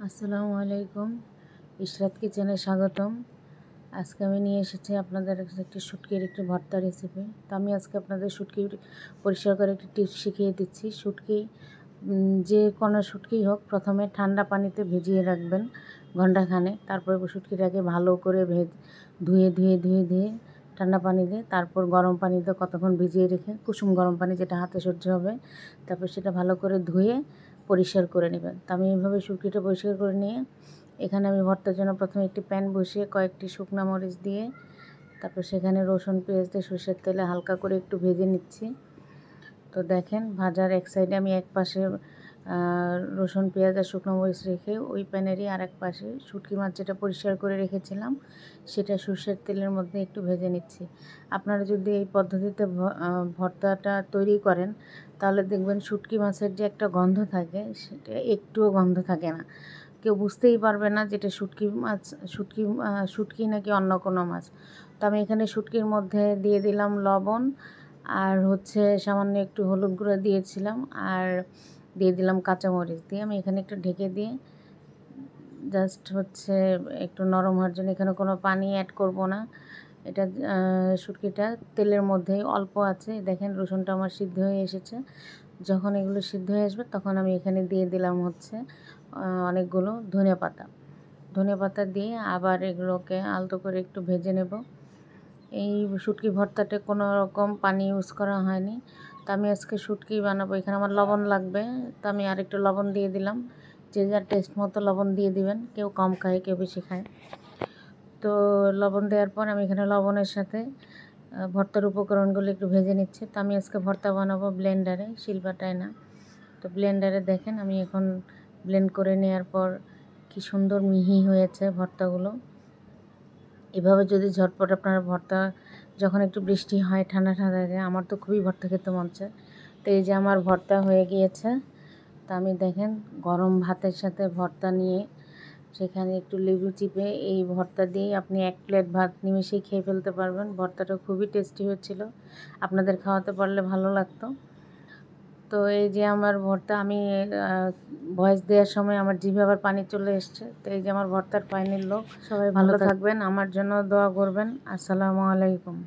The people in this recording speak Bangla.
আসসালামু আলাইকুম। ইশরাত কিচেনে স্বাগতম। আজকে আমি নিয়ে এসেছি আপনাদের কাছে একটি শুটকির একটি ভর্তা রেসিপি। তো আমি আজকে আপনাদের শুটকি পরিষ্কার করে একটি টিপস শিখিয়ে দিচ্ছি। শুটকি যে কোনো শুটকি হোক, প্রথমে ঠান্ডা পানিতে ভিজিয়ে রাখবেন ঘণ্টাখানেক। তারপরে শুটকিটাকে ভালো করে ধুয়ে ঠান্ডা পানি দিয়ে তারপর গরম পানিতে কতক্ষণ ভিজিয়ে রেখে, কুসুম গরম পানি যেটা হাতে সহ্য হবে, তারপর সেটা ভালো করে ধুয়ে পরিষ্কার করে নেবেন। তো আমি এইভাবে শুটকিটা পরিষ্কার করে নিয়ে এখানে আমি ভর্তার জন্য প্রথমে একটি প্যান বসিয়ে কয়েকটি শুকনো মরিচ দিয়ে তারপর সেখানে রসুন পেঁয়াজ দিয়ে সরষের তেলে হালকা করে একটু ভেজে নিচ্ছি। তো দেখেন, ভাজার এক সাইডে আমি এক পাশে রসুন পেঁয়াজ আর শুকনো মরিচ রেখে ওই প্যানেরই আর এক পাশে শুটকি মাছ যেটা পরিষ্কার করে রেখেছিলাম সেটা সরষের তেলের মধ্যে একটু ভেজে নিচ্ছি। আপনারা যদি এই পদ্ধতিতে ভর্তাটা তৈরি করেন তাহলে দেখবেন শুটকি মাছের যে একটা গন্ধ থাকে সেটা একটুও গন্ধ থাকে না। কেউ বুঝতেই পারবে না যেটা শুটকি মাছ, শুটকি নাকি অন্য কোনো মাছ। তো আমি এখানে শুটকির মধ্যে দিয়ে দিলাম লবণ আর সামান্য একটু হলুদ গুঁড়ো দিয়েছিলাম আর দিয়ে দিলাম কাঁচামরিচ দিয়ে আমি এখানে একটু ঢেকে দিয়ে জাস্ট একটু নরম হওয়ার জন্য, এখানে কোনো পানি অ্যাড করব না। এটা শুটকিটা তেলের মধ্যেই অল্প আছে। দেখেন রসুনটা আমার সিদ্ধ হয়ে এসেছে। যখন এগুলো সিদ্ধ হয়ে আসবে তখন আমি এখানে দিয়ে দিলাম অনেকগুলো ধনেপাতা দিয়ে আবার এগুলোকে আলতো করে একটু ভেজে নেব। এই শুটকি ভর্তাতে কোনো রকম পানি ইউজ করা হয়নি। তো আমি আজকে শুটকি বানাবো, এখানে আমার লবণ লাগবে, তো আমি আর একটু লবণ দিয়ে দিলাম। যে যার টেস্ট মতো লবণ দিয়ে দিবেন, কেউ কম খায় কেউ বেশি খায়। তো লবণ দেওয়ার পর আমি এখানে লবণের সাথে ভর্তার উপকরণগুলো একটু ভেজে নিচ্ছি। তো আমি আজকে ভর্তা বানাবো ব্লেন্ডারে, শিলপাটায় না। তো ব্লেন্ডারে দেখেন আমি এখন ব্লেন্ড করে নেওয়ার পর কি সুন্দর মিহি হয়েছে ভর্তাগুলো। এভাবে যদি ঝটপট আপনারা ভর্তা, যখন একটু বৃষ্টি হয় ঠান্ডা থাকে, আমার তো খুবই ভর্তা খেতে মন চায়। তো এই যে আমার ভর্তা হয়ে গিয়েছে। তা আমি দেখেন গরম ভাতের সাথে ভর্তা নিয়ে সেখানে একটু লেবু চিপে এই ভর্তা দিয়েই আপনি এক প্লেট ভাত নিমেষেই খেয়ে ফেলতে পারবেন। ভর্তাটা খুবই টেস্টি হচ্ছিল, আপনাদের খাওয়াতে পারলে ভালো লাগতো। তো এই যে আমার ভর্তা, আমি ভয়েস দেওয়ার সময় আমার জিভে আবার পানি চলে এসছে। তো এই যে আমার ভর্তার ফাইনাল লুক। সবাই ভালো থাকবেন, আমার জন্য দোয়া করবেন। আসসালামু আলাইকুম।